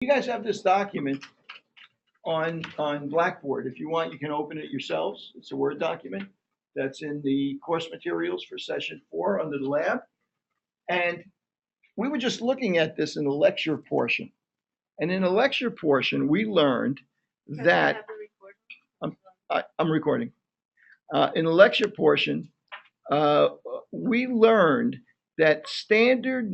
You guys have this document on Blackboard. If you want, you can open it yourselves. It's a Word document that's in the course materials for session 4 under the lab. And we were just looking at this in the lecture portion. And in the lecture portion, we learned that I'm recording. In the lecture portion, uh, we learned that standard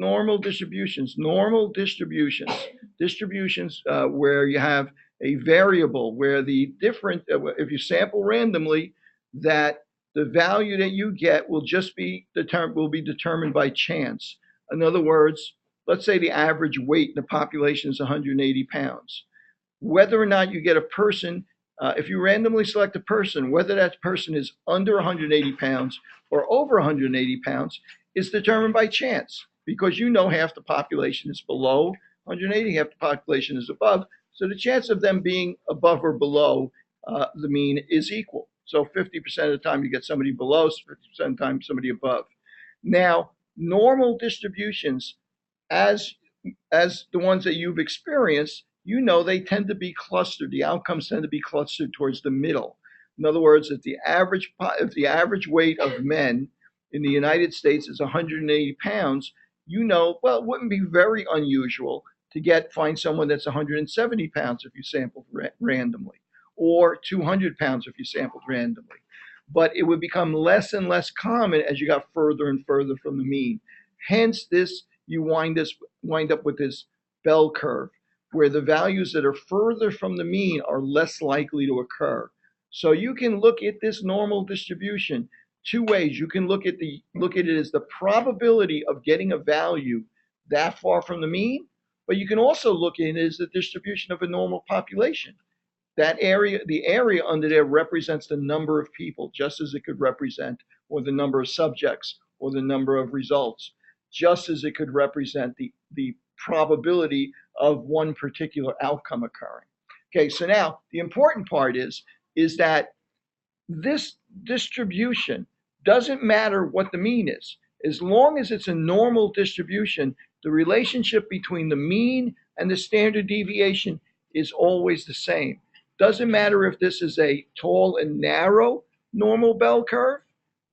distributions where you have a variable where the different, if you sample randomly, that the value that you get will just be determined by chance. In other words, let's say the average weight in the population is 180 pounds. Whether or not you get a person, if you randomly select a person, whether that person is under 180 pounds or over 180 pounds is determined by chance because you know half the population is below 180, half the population is above. So the chance of them being above or below the mean is equal. So 50% of the time you get somebody below, 50% of the time somebody above. Now, normal distributions, as the ones that you've experienced, you know they tend to be clustered. The outcomes tend to be clustered towards the middle. In other words, if the average weight of men in the United States is 180 pounds, you know, well, it wouldn't be very unusual to find someone that's 170 pounds if you sampled randomly, or 200 pounds if you sampled randomly. But it would become less and less common as you got further and further from the mean. Hence, you wind up with this bell curve where the values that are further from the mean are less likely to occur. So you can look at this normal distribution two ways. You can look at it as the probability of getting a value that far from the mean, but you can also look at it as the distribution of a normal population. That area, the area under there represents the number of people, just as it could represent, or the number of subjects, or the number of results, just as it could represent the probability of one particular outcome occurring. Okay, so now the important part is that this distribution doesn't matter what the mean is. As long as it's a normal distribution, the relationship between the mean and the standard deviation is always the same. Doesn't matter if this is a tall and narrow normal bell curve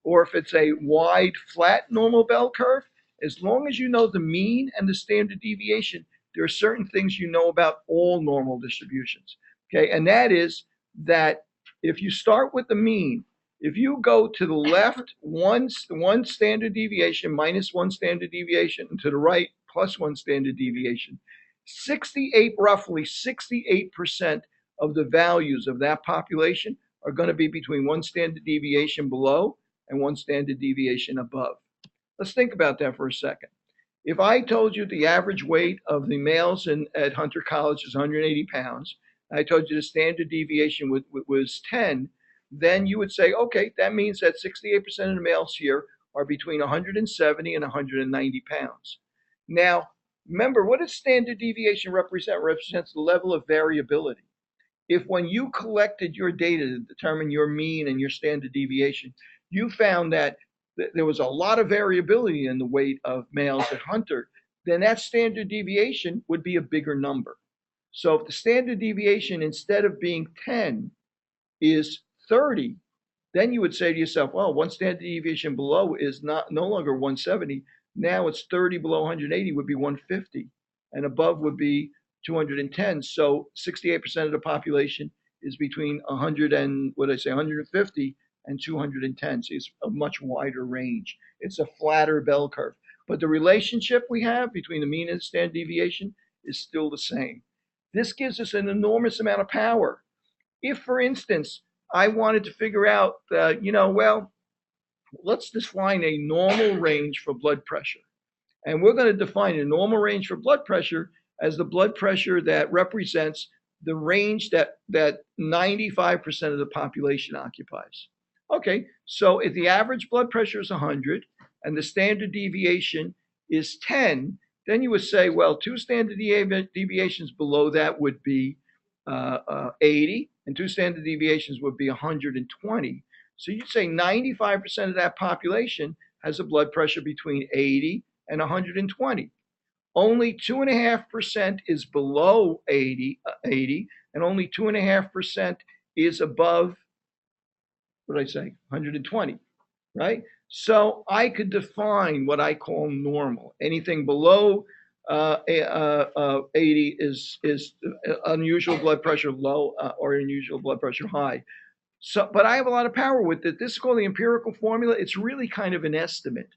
or if it's a wide, flat normal bell curve. As long as you know the mean and the standard deviation, there are certain things you know about all normal distributions. Okay, and that is that if you start with the mean, if you go to the left, one standard deviation minus one standard deviation, and to the right, plus one standard deviation, roughly 68% of the values of that population are going to be between one standard deviation below and one standard deviation above. Let's think about that for a second. If I told you the average weight of the males at Hunter College is 180 pounds, and I told you the standard deviation was 10, then you would say, okay, that means that 68% of the males here are between 170 and 190 pounds. Now, remember, what does standard deviation represent? It represents the level of variability. If when you collected your data to determine your mean and your standard deviation, you found that there was a lot of variability in the weight of males at Hunter, then that standard deviation would be a bigger number. So if the standard deviation, instead of being 10, is 30, then you would say to yourself, well, one standard deviation below is no longer 170. Now it's 30 below 180 would be 150, and above would be 210. So 68% of the population is between 150 and 210. So it's a much wider range. It's a flatter bell curve. But the relationship we have between the mean and the standard deviation is still the same. This gives us an enormous amount of power. If, for instance, I wanted to figure out, let's define a normal range for blood pressure. And we're going to define a normal range for blood pressure as the blood pressure that represents the range that 95% of the population occupies. Okay, so if the average blood pressure is 100 and the standard deviation is 10, then you would say, well, two standard deviations below that would be 80, and two standard deviations would be 120. So you'd say 95% of that population has a blood pressure between 80 and 120. Only 2.5% is below 80, and only 2.5% is above, what did I say, 120, right? So I could define what I call normal. Anything below 80 is unusual blood pressure low, or unusual blood pressure high. So, but I have a lot of power with it. This is called the empirical formula. It's really kind of an estimate,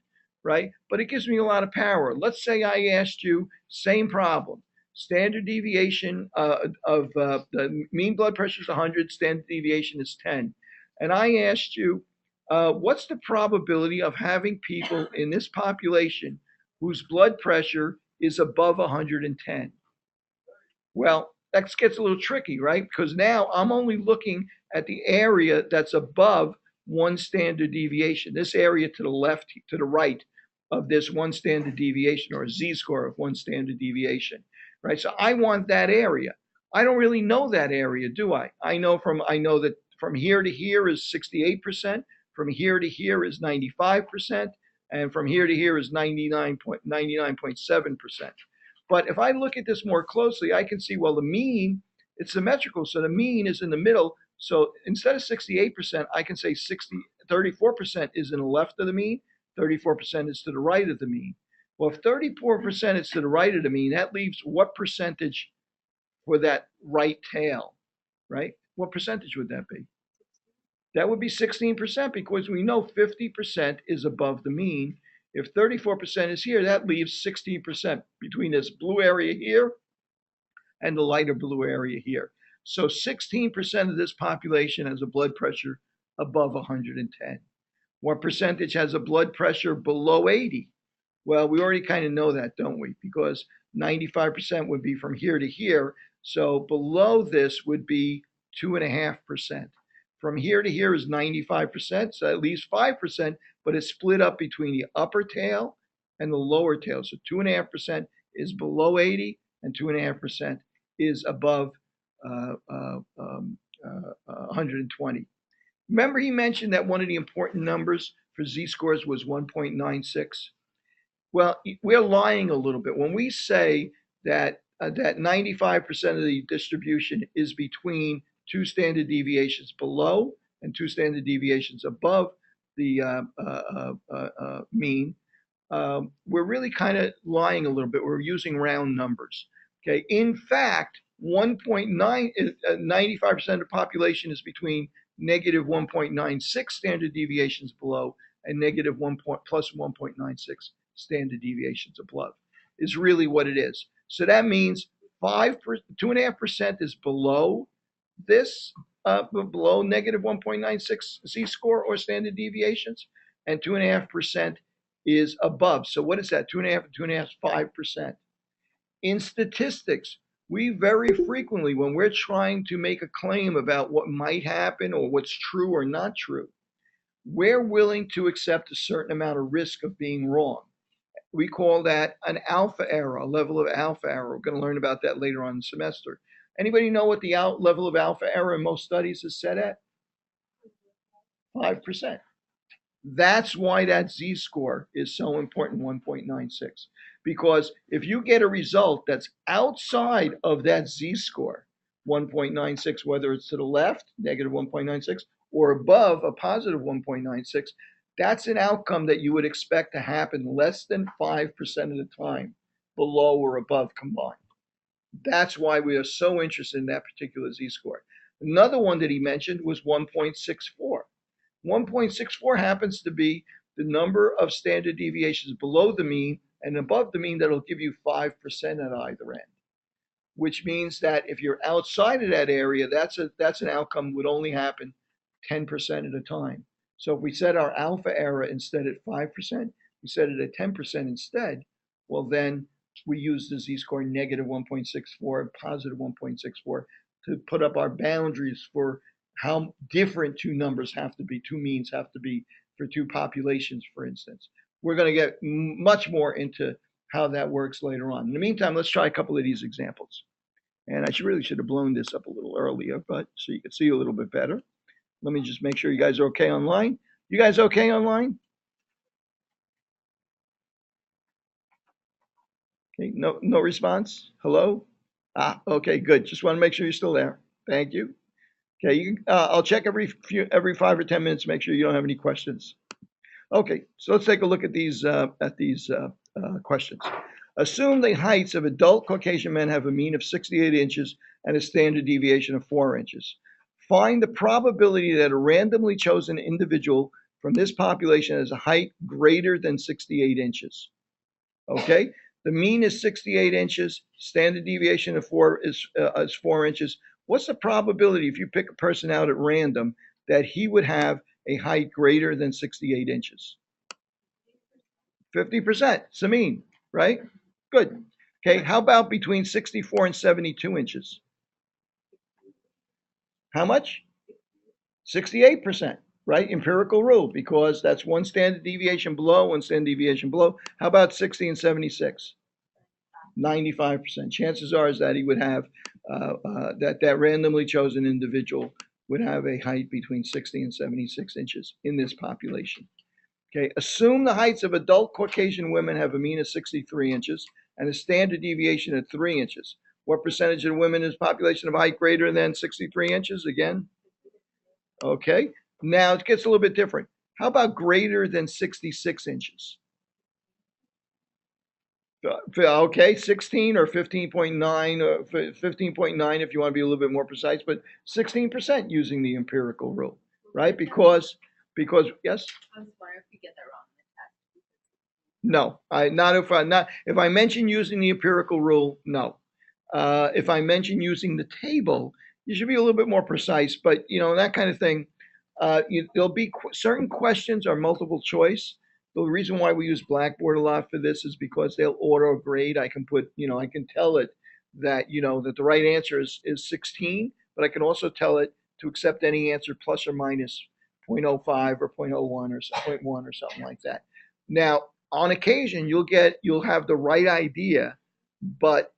right? But it gives me a lot of power. Let's say I asked you, same problem. Standard deviation of the mean blood pressure is 100, standard deviation is 10. And I asked you, what's the probability of having people in this population whose blood pressure is above 110? Well, that gets a little tricky, right? Because now I'm only looking at the area that's above one standard deviation. This area to the left, to the right of this one standard deviation, or a z-score of one standard deviation, right? So I want that area. I don't really know that area, do I? I know that from here to here is 68%, from here to here is 95%, and from here to here is 99.7%. But if I look at this more closely, I can see, well, the mean, it's symmetrical. So the mean is in the middle. So instead of 68%, I can say 34% is in the left of the mean, 34% is to the right of the mean. Well, if 34% is to the right of the mean, that leaves what percentage for that right tail, right? What percentage would that be? That would be 16%, because we know 50% is above the mean. If 34% is here, that leaves 16% between this blue area here and the lighter blue area here. So 16% of this population has a blood pressure above 110. What percentage has a blood pressure below 80? Well, we already kind of know that, don't we? Because 95% would be from here to here. So below this would be 2.5%. From here to here is 95%, so at least 5%, but it's split up between the upper tail and the lower tail. So 2.5% is below 80, and 2.5% is above 120. Remember, he mentioned that one of the important numbers for z-scores was 1.96. Well, we're lying a little bit when we say that 95% of the distribution is between two standard deviations below and two standard deviations above the mean. We're really kind of lying a little bit. We're using round numbers. Okay. In fact, 95% of the population is between negative 1.96 standard deviations below and negative plus 1.96 standard deviations above, is really what it is. So that means 2.5% is below this, below negative 1.96 z-score or standard deviations, and 2.5% is above. So what is that? 2.5 and 2.5 is 5%. In statistics, we very frequently, when we're trying to make a claim about what might happen or what's true or not true, we're willing to accept a certain amount of risk of being wrong. We call that an alpha error, a level of alpha error. We're going to learn about that later on in the semester. Anybody know what the level of alpha error in most studies is set at? 5%. That's why that z-score is so important, 1.96. Because if you get a result that's outside of that z-score, 1.96, whether it's to the left, negative 1.96, or above a positive 1.96, that's an outcome that you would expect to happen less than 5% of the time, below or above combined. That's why we are so interested in that particular z-score. Another one that he mentioned was 1.64. 1.64 happens to be the number of standard deviations below the mean and above the mean that'll give you 5% at either end, which means that if you're outside of that area, that's an outcome that would only happen 10% at a time. So if we set our alpha error instead at 5%, we set it at 10% instead, well, then we use the z-score negative 1.64 and positive 1.64 to put up our boundaries for how different two numbers have to be, two means have to be for two populations, for instance. We're going to get much more into how that works later on. In the meantime, let's try a couple of these examples. And I really should have blown this up a little earlier, but so you can see a little bit better. Let me just make sure you guys are okay online. You guys okay online? Okay, no response. Hello. Okay, good. Just want to make sure you're still there. Thank you. Okay, I'll check every 5 or 10 minutes to make sure you don't have any questions. Okay, so let's take a look at these questions. Assume the heights of adult Caucasian men have a mean of 68 inches and a standard deviation of 4 inches. Find the probability that a randomly chosen individual from this population has a height greater than 68 inches. Okay, the mean is 68 inches. Standard deviation of 4 is 4 inches. What's the probability if you pick a person out at random that he would have a height greater than 68 inches? 50%. It's the mean, right? Good. Okay, how about between 64 and 72 inches? How much? 68%, right? Empirical rule, because that's one standard deviation below, one standard deviation below. How about 60 and 76? 95%. Chances are is that he would have that randomly chosen individual would have a height between 60 and 76 inches in this population. Okay, assume the heights of adult Caucasian women have a mean of 63 inches and a standard deviation of 3 inches. What percentage of women in this population have a height greater than 63 inches? Again, okay. Now it gets a little bit different. How about greater than 66 inches? Okay, 16 or 15.9, 15.9 if you want to be a little bit more precise, but 16% using the empirical rule, right? Because yes. I was wondering if you get that wrong. No, not if I mention using the empirical rule, no. If I mention using the table, you should be a little bit more precise. But that kind of thing. There'll be certain questions are multiple choice. The reason why we use Blackboard a lot for this is because they'll auto grade. I can put, I can tell it that that the right answer is 16, but I can also tell it to accept any answer plus or minus 0.05 or 0.01 or 0.1 or something like that. Now, on occasion, you'll have the right idea, but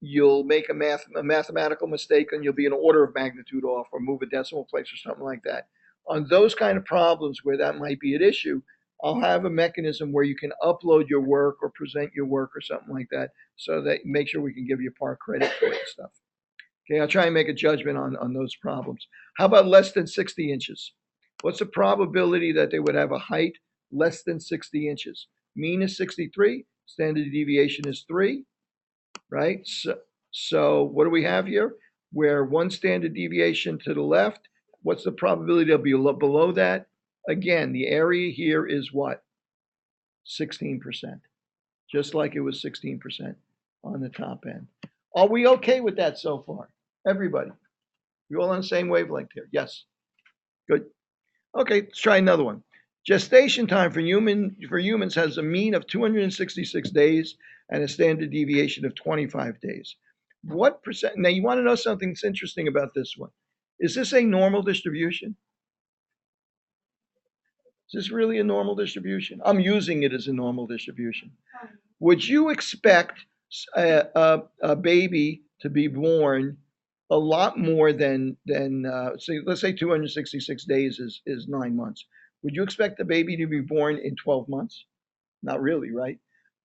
you'll make a mathematical mistake and you'll be an order of magnitude off or move a decimal place or something like that. On those kind of problems where that might be an issue, I'll have a mechanism where you can upload your work or present your work or something like that so that make sure we can give you part credit for that stuff. Okay, I'll try and make a judgment on those problems. How about less than 60 inches? What's the probability that they would have a height less than 60 inches? Mean is 63, standard deviation is 3, right? So what do we have here? Where one standard deviation to the left, what's the probability they'll be below that? Again, the area here is what? 16%, just like it was 16% on the top end. Are we okay with that so far? Everybody? You all on the same wavelength here? Yes. Good. Okay, let's try another one. Gestation time for humans has a mean of 266 days and a standard deviation of 25 days. What percent? Now, you want to know something that's interesting about this one. Is this a normal distribution? Is this really a normal distribution? I'm using it as a normal distribution. Would you expect a baby to be born a lot more than say, let's say 266 days is 9 months? Would you expect the baby to be born in 12 months? Not really, right?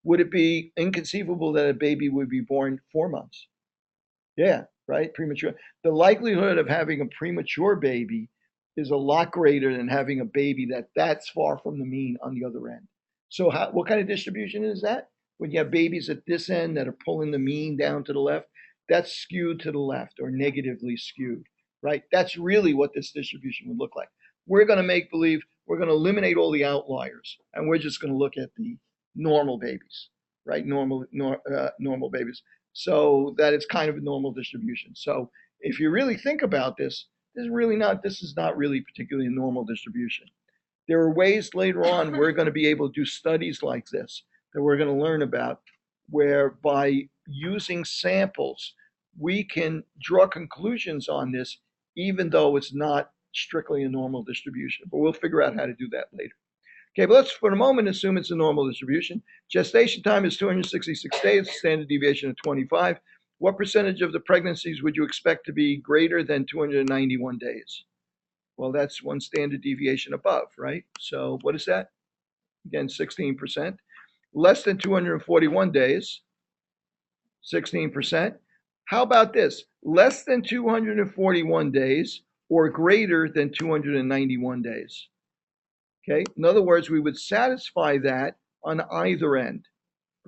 Would it be inconceivable that a baby would be born 4 months? Yeah, right. Premature. The likelihood of having a premature baby is a lot greater than having a baby that's far from the mean on the other end. So what kind of distribution is that? When you have babies at this end that are pulling the mean down to the left, that's skewed to the left or negatively skewed, right? That's really what this distribution would look like. We're going to make believe we're going to eliminate all the outliers, and we're just going to look at the normal babies, right? Normal babies, so that it's kind of a normal distribution. So if you really think about this, this is not really particularly a normal distribution. There are ways later on we're going to be able to do studies like this that we're going to learn about, where by using samples, we can draw conclusions on this, even though it's not strictly a normal distribution. But we'll figure out how to do that later. Okay, but let's for the moment assume it's a normal distribution. Gestation time is 266 days, standard deviation of 25. What percentage of the pregnancies would you expect to be greater than 291 days? Well, that's one standard deviation above, right? So what is that? Again, 16%. Less than 241 days. 16%. How about this? Less than 241 days or greater than 291 days. Okay, in other words, we would satisfy that on either end.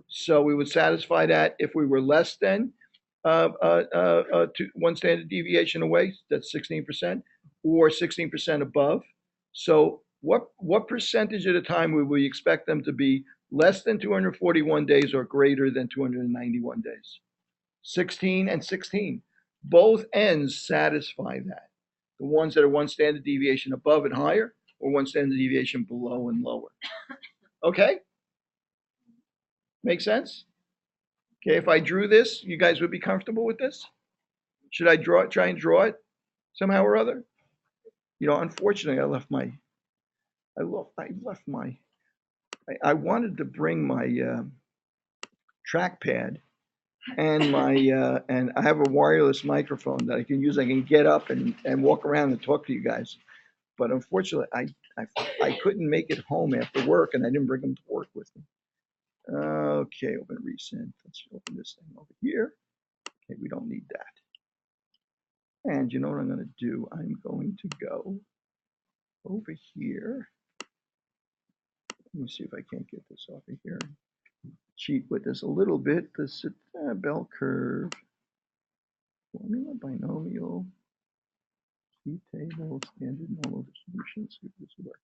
So we would satisfy that if we were less than one standard deviation away, that's 16%, or 16% above. So what percentage at a time would we expect them to be less than 241 days or greater than 291 days? 16 and 16. Both ends satisfy that. The ones that are one standard deviation above and higher, or one standard deviation below and lower. Okay? Make sense? Okay, if I drew this, you guys would be comfortable with this? Should I try and draw it somehow or other? You know, unfortunately, I wanted to bring my trackpad and and I have a wireless microphone that I can use. I can get up and walk around and talk to you guys. But unfortunately, I couldn't make it home after work, and I didn't bring them to work with me. Okay, open resend. Let's open this thing over here. Okay, we don't need that. And you know what I'm going to do? I'm going to go over here. Let me see if I can't get this over here. Cheat with this a little bit. This bell curve, formula, binomial, table, standard normal distribution. See if this will work.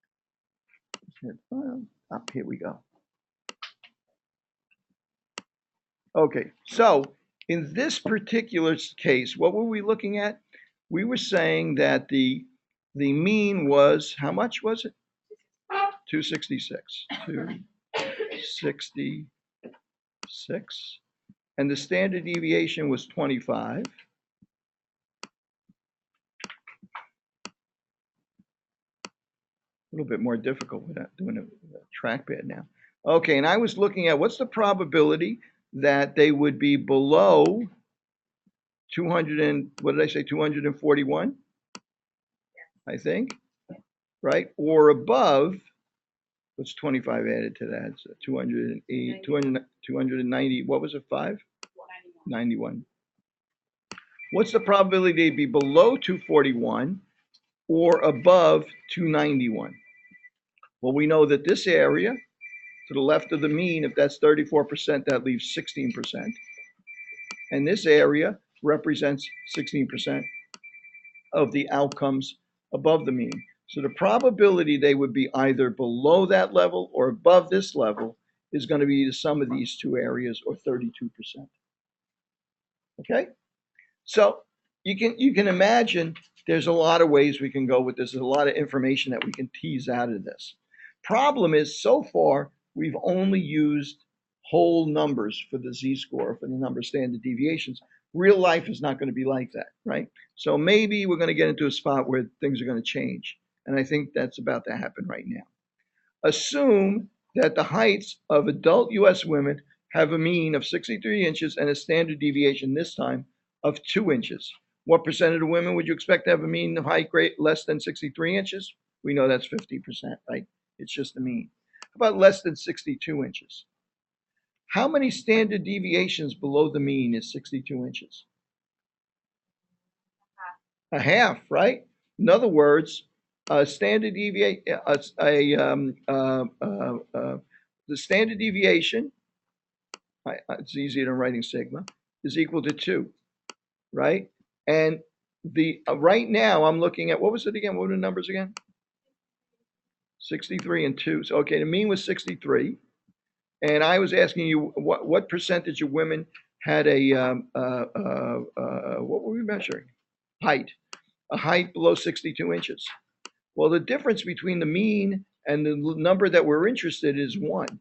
Hit file. Up here we go. Okay, so in this particular case, what were we looking at? We were saying that the mean was, how much was it? 266. 266. And the standard deviation was 25. A little bit more difficult without doing a trackpad now. Okay, and I was looking at what's the probability that they would be below 200 and, what did I say, 241? I think, right? Or above, what's 25 added to that? So 208, 290, what was it, 5? 91. What's the probability they'd be below 241 or above 291? Well, we know that this area, to the left of the mean, if that's 34%, that leaves 16%. And this area represents 16% of the outcomes above the mean. So the probability they would be either below that level or above this level is going to be the sum of these two areas, or 32%. Okay? So you can imagine there's a lot of ways we can go with this. There's a lot of information that we can tease out of this. Problem is, so far, we've only used whole numbers for the z-score, for the number of standard deviations. Real life is not going to be like that, right? So maybe we're going to get into a spot where things are going to change. And I think that's about to happen right now. Assume that the heights of adult US women have a mean of 63 inches and a standard deviation this time of 2 inches. What percent of women would you expect to have a mean of height less than 63 inches? We know that's 50%, right? It's just the mean. How about less than 62 inches? How many standard deviations below the mean is 62 inches? A half, right? In other words, the standard deviation, it's easier than writing sigma, is equal to 2, right? And the right now I'm looking at, what was it again? What were the numbers again? 63 and 2. So okay, the mean was 63, and I was asking you what percentage of women had a what were we measuring? Height, a height below 62 inches. Well, the difference between the mean and the number that we're interested in is 1.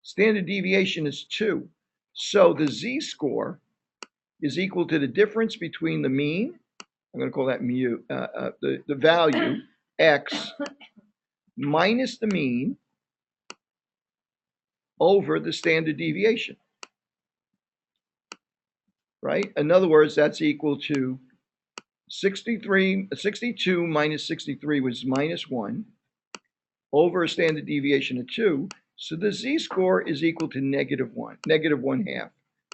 Standard deviation is 2. So the z-score is equal to the difference between the mean, I'm going to call that mu, the value, x, minus the mean over the standard deviation, right? In other words, that's equal to 62 minus 63 was minus 1 over a standard deviation of 2. So the z-score is equal to -1, -1/2.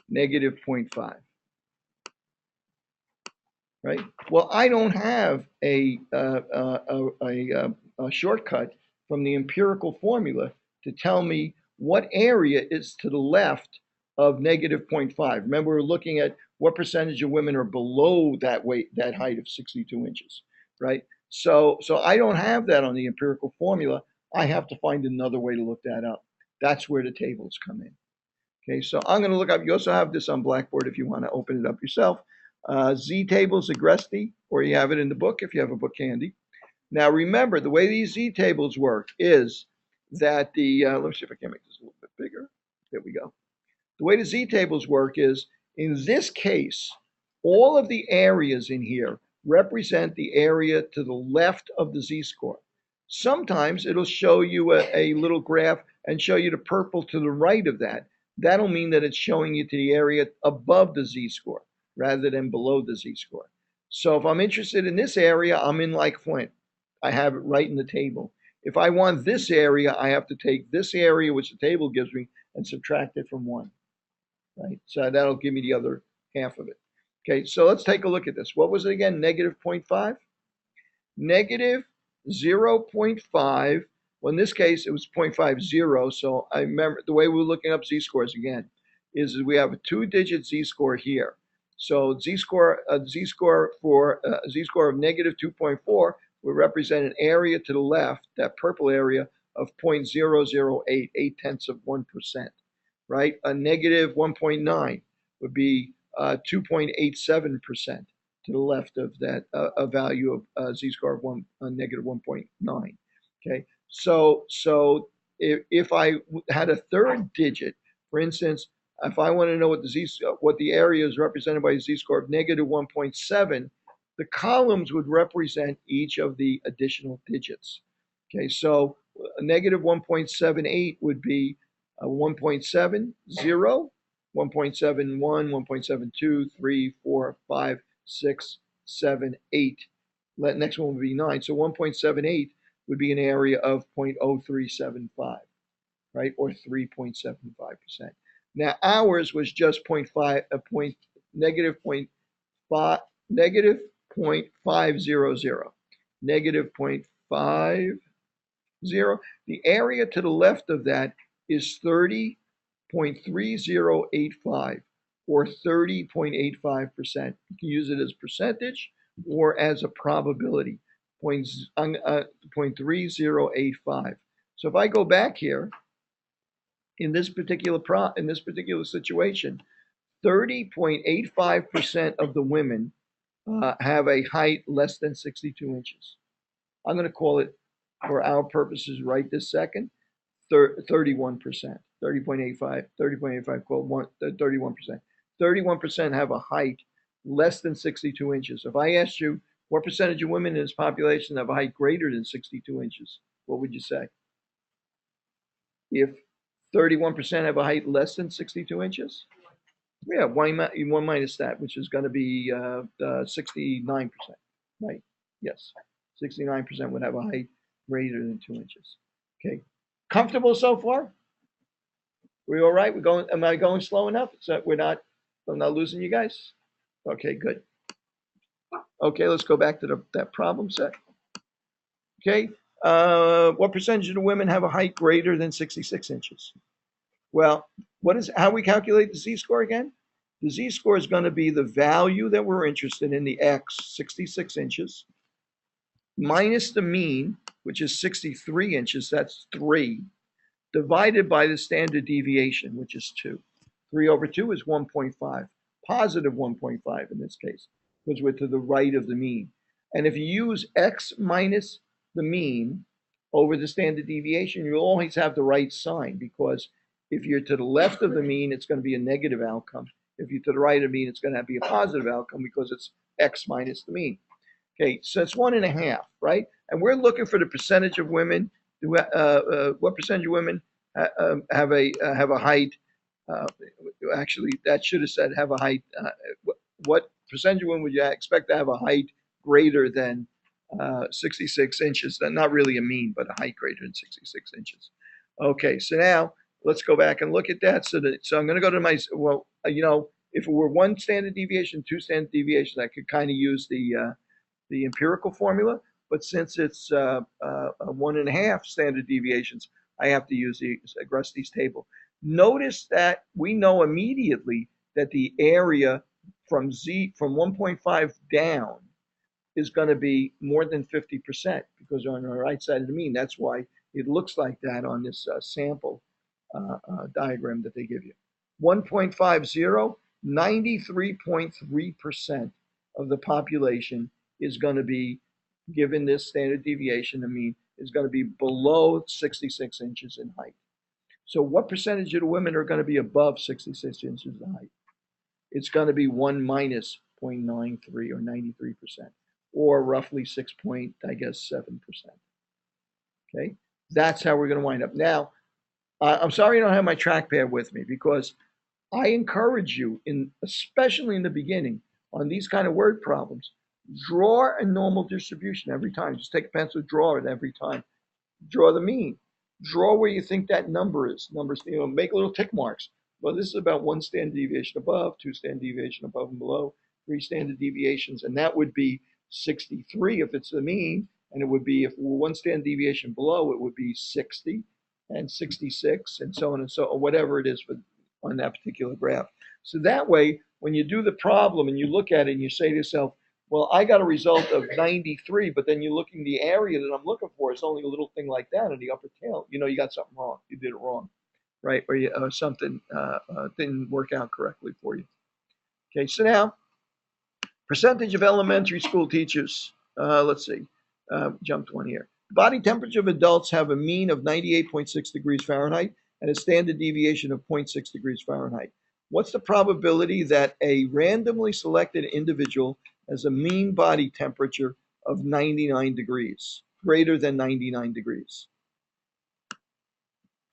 negative 0.5. Right? Well, I don't have a shortcut from the empirical formula to tell me what area is to the left of negative 0.5. Remember, we're looking at what percentage of women are below that weight, that height of 62 inches, right? So I don't have that on the empirical formula. I have to find another way to look that up. That's where the tables come in. Okay, so I'm going to look up, you also have this on Blackboard if you want to open it up yourself. Z tables, Agresti, or you have it in the book if you have a book handy. Now remember, the way these Z tables work is that let me see if I can make this a little bit bigger. There we go. The way the Z tables work is, in this case, all of the areas in here represent the area to the left of the Z-score. Sometimes it'll show you a little graph and show you the purple to the right of that. That'll mean that it's showing you to the area above the Z-score rather than below the Z-score. So if I'm interested in this area, I'm in like Flint. I have it right in the table. If I want this area, I have to take this area, which the table gives me, and subtract it from 1. Right? So that'll give me the other half of it. Okay, so let's take a look at this. What was it again? Negative 0.5? Negative 0.5. Well, in this case, it was 0.50. So I remember the way we're looking up z-scores again is we have a 2-digit z-score here. So z-score for z-score of negative 2.4 would represent an area to the left, that purple area, of 0.008, 0.8%. Right? A negative 1.9 would be 2.87% to the left of that, a value of z-score of negative 1.9. Okay, so if I had a third digit, for instance, if I want to know what the area is represented by a z-score of negative 1.7, the columns would represent each of the additional digits. Okay, so a negative 1.78 would be 1.70, 1.71, 1.72, 3, 4, 5, 6, 7, 8. Next one would be 9. So 1.78 would be an area of 0.0375, right, or 3.75%. Now ours was just negative 0.500, negative 0.500. The area to the left of that is 30.3085 or 30.85%. You can use it as percentage or as a probability, 0.3085. So if I go back here, in this particular situation, 30.85% of the women have a height less than 62 inches. I'm going to call it, for our purposes right this second, 31%, 30.85 called 31%. 31% have a height less than 62 inches. If I asked you what percentage of women in this population have a height greater than 62 inches, what would you say? If 31% have a height less than 62 inches? Yeah, one minus that, which is going to be 69%, right? Yes, 69% would have a height greater than 2 inches. Okay, comfortable so far? We all right? Am I going slow enough so I'm not losing you guys? Okay, good. Okay, let's go back to that problem set. Okay, what percentage of the women have a height greater than 66 inches? Well, how we calculate the z-score again? The z-score is going to be the value that we're interested in, the x, 66 inches, minus the mean, which is 63 inches, that's 3, divided by the standard deviation, which is 2. 3 over 2 is 1.5, positive 1.5 in this case, because we're to the right of the mean. And if you use x minus the mean over the standard deviation, you'll always have the right sign, because if you're to the left of the mean, it's going to be a negative outcome. If you're to the right of the mean, it's going to be a positive outcome because it's x minus the mean. Okay, so it's 1.5, right? And we're looking for the percentage of women. What percentage of women have a height? Actually, that should have said have a height. What percentage of women would you expect to have a height greater than 66 inches? Not really a mean, but a height greater than 66 inches. Okay, so now let's go back and look at that. So I'm going to go to my, well, if it were one standard deviation, two standard deviations, I could kind of use the empirical formula. But since it's 1.5 standard deviations, I have to use the Agrusty's table. Notice that we know immediately that the area from 1.5 down is going to be more than 50% because on the right side of the mean. That's why it looks like that on this sample diagram that they give you. 1.50, 93.3% of the population is going to be, given this standard deviation, the mean is going to be below 66 inches in height. So what percentage of the women are going to be above 66 inches in height? It's going to be 1 minus 0.93 or 93%, or roughly 6.7%. Okay, that's how we're going to wind up. Now, I'm sorry I don't have my trackpad with me because I encourage you, especially in the beginning, on these kind of word problems, draw a normal distribution every time. Just take a pencil, draw it every time. Draw the mean. Draw where you think that number is. Numbers, make little tick marks. Well, this is about 1 standard deviation above, 2 standard deviation above and below, 3 standard deviations, and that would be 63 if it's the mean, and it would be, if we're 1 standard deviation below, it would be 60 and 66 and so on and so on, whatever it is on that particular graph. So that way, when you do the problem and you look at it and you say to yourself, well, I got a result of 93, but then you're looking, the area that I'm looking for is only a little thing like that in the upper tail. You got something wrong. You did it wrong, right? Or something didn't work out correctly for you. Okay, so now, percentage of elementary school teachers. Let's see, jumped one here. Body temperature of adults have a mean of 98.6 degrees Fahrenheit and a standard deviation of 0.6 degrees Fahrenheit. What's the probability that a randomly selected individual has a mean body temperature of 99 degrees, greater than 99 degrees?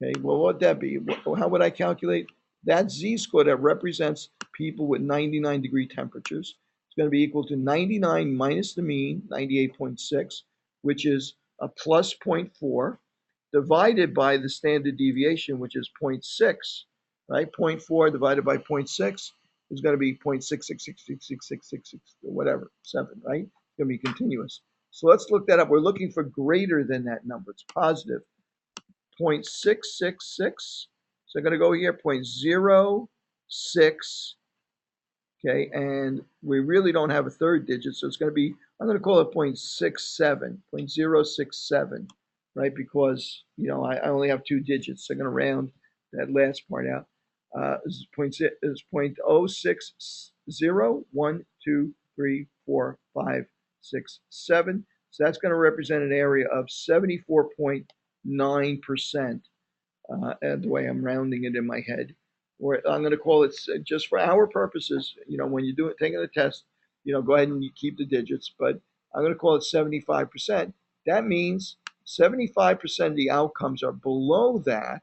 Okay, well, what would that be? How would I calculate? That z-score that represents people with 99-degree temperatures is going to be equal to 99 minus the mean, 98.6, which is a plus 0.4, divided by the standard deviation, which is 0.6, right? 0.4 divided by 0.6 is going to be 0.6666666, or whatever, 7, right? It's going to be continuous. So let's look that up. We're looking for greater than that number. It's positive. 0.666. So I'm going to go here, 0.06. Okay, and we really don't have a third digit, so it's going to be, I'm going to call it 0.67, 0.067, right? Because, I only have 2 digits, so I'm going to round that last part out. Is 0.060, 1, 2, 3, 4, 5, 6, 7. So that's going to represent an area of 74.9%, the way I'm rounding it in my head. Or I'm going to call it, just for our purposes, when you do it, taking the test, go ahead and you keep the digits, but I'm going to call it 75%. That means 75% of the outcomes are below that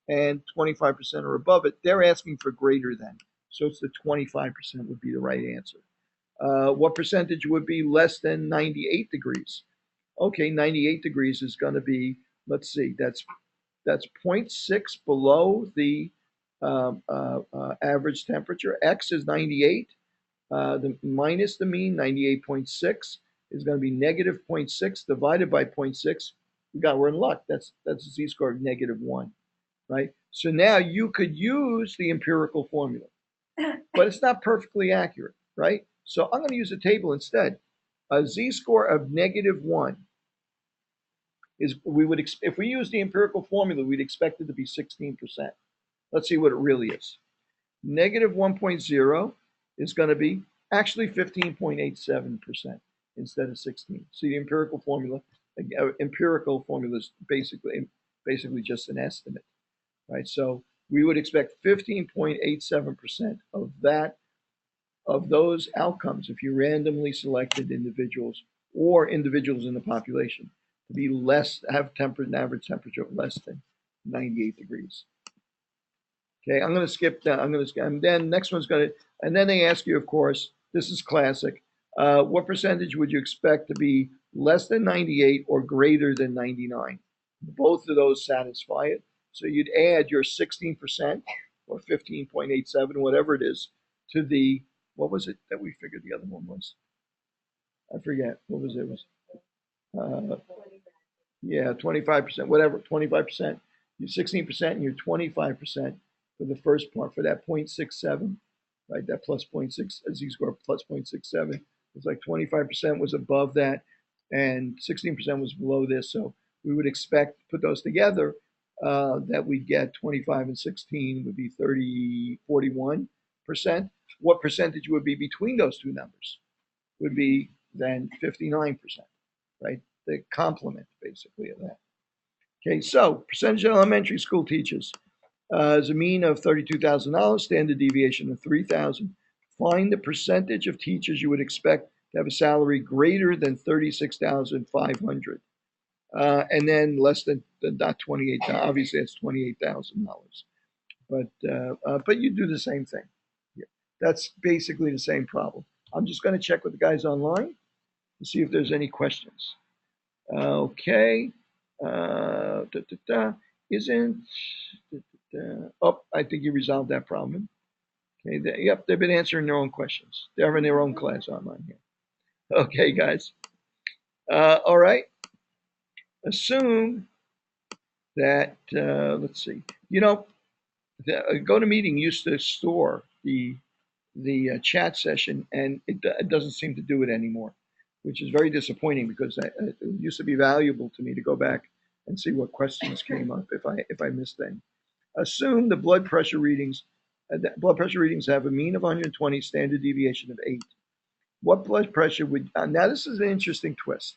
and 25% are above it. They're asking for greater than. So it's the 25% would be the right answer. What percentage would be less than 98 degrees? Okay, 98 degrees is going to be, let's see, that's 0.6 below the average temperature. X is 98. Minus the mean, 98.6, is going to be negative 0.6 divided by 0.6. We're in luck. That's a z-score of -1, right? So now you could use the empirical formula, but it's not perfectly accurate, right? So I'm going to use a table instead. A z-score of -1 is, if we use the empirical formula, we'd expect it to be 16%. Let's see what it really is. -1.0 is going to be actually 15.87% instead of 16. See, the empirical formula is basically just an estimate, right? So we would expect 15.87% of those outcomes, if you randomly selected individuals or individuals in the population, to be have an average temperature of less than 98 degrees. Okay, I'm going to skip that. And then next one's going to, and then they ask you, of course, this is classic. What percentage would you expect to be less than 98 or greater than 99? Both of those satisfy it. So you'd add your 16% or 15.87, whatever it is, to the, what was it that we figured the other one was? I forget. What was it? Uh, yeah, 25%, whatever, 25%. You're 16% and you're 25% for the first part, for that 0.67, right? That plus 0.6, z-score plus 0.67. It's like 25% was above that and 16% was below this. So we would expect to put those together, that we'd get 25 and 16 would be 30, 41%. What percentage would be between those two numbers? Would be then 59%, right? The complement basically of that. Okay, so percentage of elementary school teachers is a mean of $32,000, standard deviation of 3,000. Find the percentage of teachers you would expect to have a salary greater than 36,500, and then less than not 28. Obviously, that's $28,000. But you do the same thing. Yeah, that's basically the same problem. I'm just going to check with the guys online to see if there's any questions. Okay. Isn't. Oh, I think you resolved that problem. Okay. Yep, they've been answering their own questions. They're having their own class online here. Okay, guys. All right. Assume that, let's see. You know, the GoToMeeting used to store the chat session, and it doesn't seem to do it anymore, which is very disappointing because it used to be valuable to me to go back and see what questions came up if I missed any. Assume the blood pressure readings have a mean of 120, standard deviation of 8. What blood pressure would now this is an interesting twist.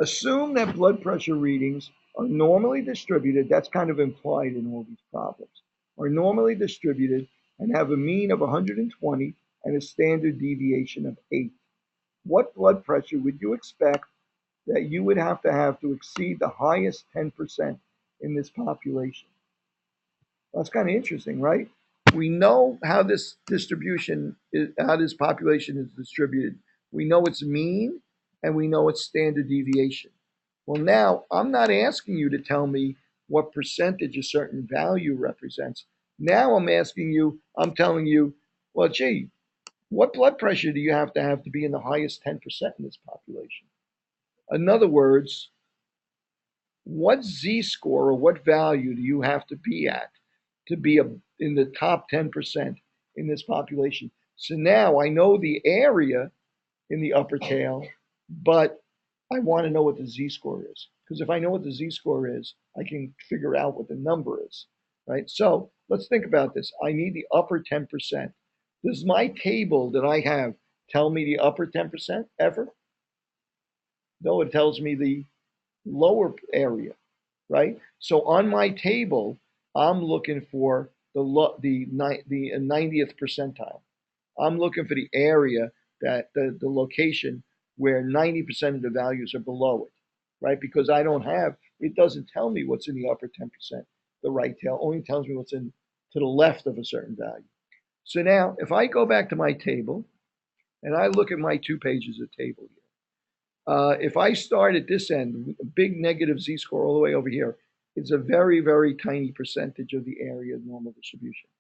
Assume that blood pressure readings are normally distributed. That's kind of implied in all these problems. Are normally distributed and have a mean of 120 and a standard deviation of 8. What blood pressure would you expect that you would have to exceed the highest 10% in this population? That's kind of interesting, right? We know how this how this population is distributed. We know its mean and we know its standard deviation. Well, now I'm not asking you to tell me what percentage a certain value represents. Now I'm telling you, well, gee, what blood pressure do you have to be in the highest 10% in this population? In other words, what z-score or what value do you have to be at to be in the top 10% in this population? So now I know the area in the upper tail, but I want to know what the z-score is. Because if I know what the z-score is, I can figure out what the number is, right? So let's think about this. I need the upper 10%. Does my table that I have tell me the upper 10% ever? No, it tells me the lower area, right? So on my table, I'm looking for the 90th percentile. I'm looking for the area that the location where 90% of the values are below it, right? Because it doesn't tell me what's in the upper 10%, the right tail, only tells me what's to the left of a certain value. So now, if I go back to my table and I look at my 2 pages of table here, if I start at this end, a big negative z-score all the way over here, it's a very, very tiny percentage of the area of normal distribution.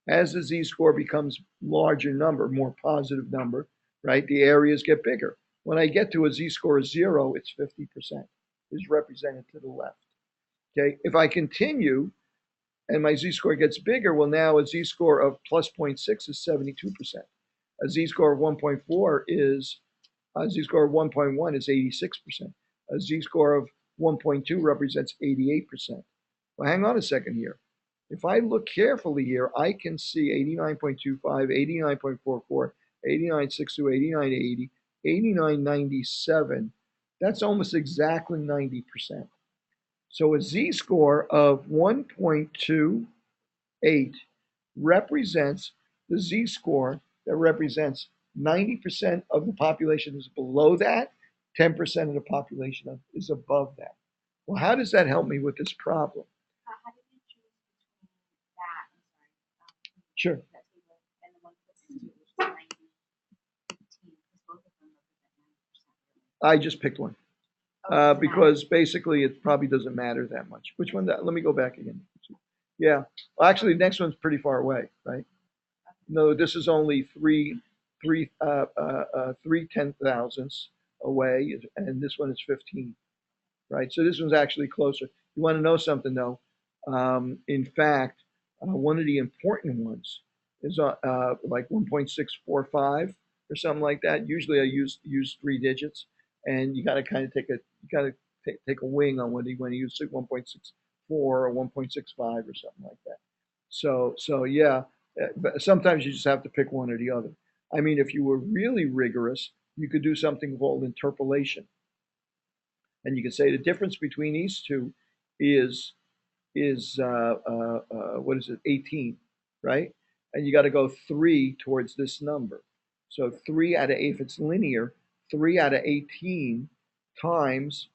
As the z-score becomes larger number, more positive number, right, the areas get bigger. When I get to a z-score of 0, it's 50%, is represented to the left. Okay, if I continue and my z-score gets bigger, well, now a z-score of plus 0.6 is 72%. A z-score of 1.4 is a z-score of 1.1 is 86%. A z-score of 1.2 represents 88%. Well, hang on a second here. If I look carefully here, I can see 89.25, 89.44, 89.62, 89.80, 89.97. That's almost exactly 90%. So a z-score of 1.28 represents the z-score that represents 90% of the population is below that, 10% of the population is above that. Well, how does that help me with this problem? How did you choose between that, Sure. that table and the one closest to which is 90, 18, because both of them represent 90%? I just picked one. because basically it probably doesn't matter that much. Which one? Let me go back again. Yeah. Well, actually, the next one's pretty far away, right? No, this is only three ten thousandths away, and this one is 15, right? So this one's actually closer. You want to know something though? In fact, one of the important ones is like 1.645 or something like that. Usually I use three digits, and you got to kind of take a wing on when you use 1.64 or 1.65 or something like that. So yeah, but sometimes you just have to pick one or the other. I mean, if you were really rigorous, you could do something called interpolation, and you could say the difference between these two is what is it, 18, right? And you got to go three towards this number. So 3 out of 8, if it's linear, 3 out of 18 times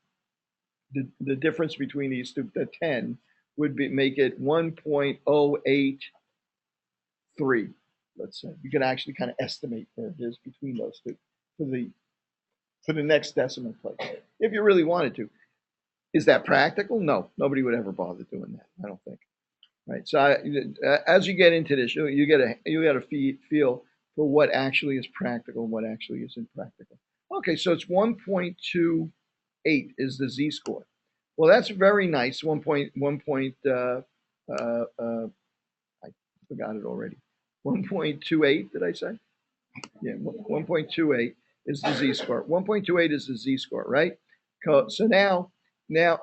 the difference between these two, the 10, would make it 1.083. Let's say you can actually kind of estimate where it is between those two for the next decimal place, if you really wanted to. Is that practical? No, nobody would ever bother doing that, I don't think. Right. So as you get into this, you get a feel for what actually is practical and what actually isn't practical. Okay, so it's 1.28 is the z-score. Well, that's very nice. I forgot it already. 1.28, did I say? Yeah, 1.28 is the z-score. 1.28 is the z-score, right? So now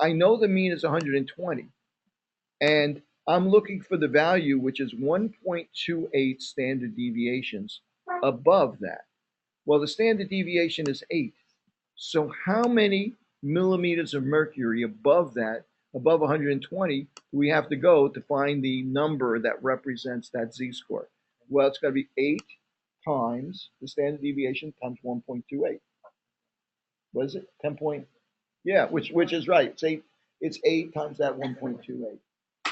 I know the mean is 120, and I'm looking for the value, which is 1.28 standard deviations above that. Well, the standard deviation is 8. So how many millimeters of mercury above that, above 120, do we have to go to find the number that represents that z-score? Well, it's got to be 8 times the standard deviation times 1.28. What is it? 10 point? Yeah, which is right. It's 8 times that 1.28.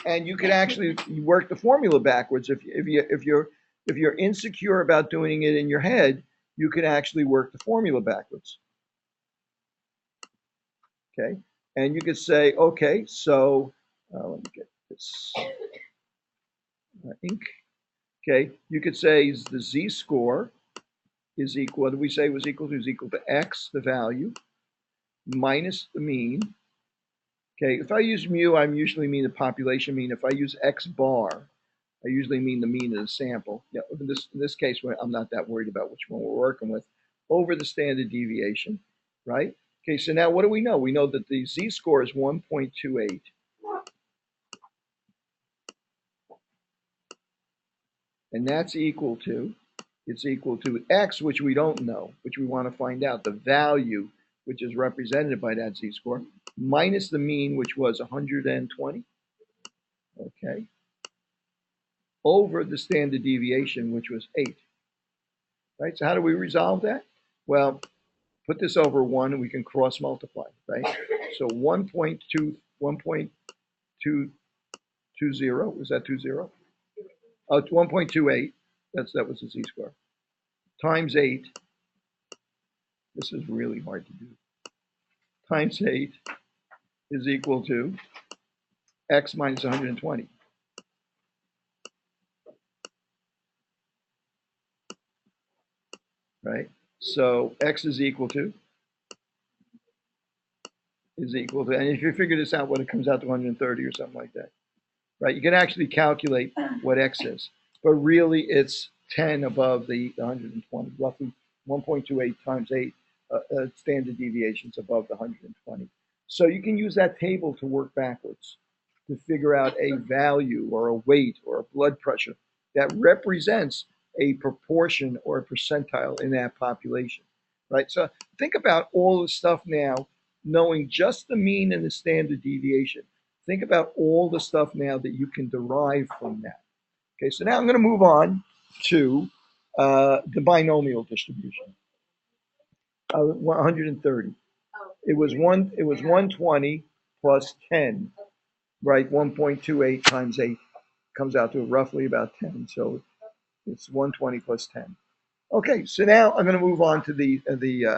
And you can actually work the formula backwards. If you're insecure about doing it in your head, you can actually work the formula backwards. Okay, and you could say, okay, so let me get this ink. Okay, you could say the z-score is equal. What did we say was equal to? Is equal to x, the value, minus the mean. Okay, if I use mu, I usually mean the population mean. If I use x bar, I usually mean the mean of the sample. Yeah, in this case, I'm not that worried about which one we're working with. Over the standard deviation, right? Okay, so now what do we know? We know that the z-score is 1.28. And that's equal to, it's equal to x, which we don't know, which we want to find out, the value, which is represented by that z-score, minus the mean, which was 120. Okay, over the standard deviation, which was 8. Right, so how do we resolve that? Well, put this over 1 and we can cross multiply, right? So 1.2, 1.220, was that 20? Oh, it's 1.28, that was the z-score, times 8, this is really hard to do, times 8 is equal to x minus 120. Right? So x is equal to, and if you figure this out, what it comes out to 130 or something like that. Right? You can actually calculate what x is, but really it's 10 above the 120, roughly 1.28 times 8 standard deviations above the 120. So you can use that table to work backwards to figure out a value or a weight or a blood pressure that represents a proportion or a percentile in that population, right? So think about all the stuff now, knowing just the mean and the standard deviation. Think about all the stuff now that you can derive from that. Okay, so now I'm going to move on to the binomial distribution. 130. It was 120 plus 10, right? 1.28 times 8 comes out to roughly about 10. So it's 120 plus 10. Okay, so now I'm going to move on to the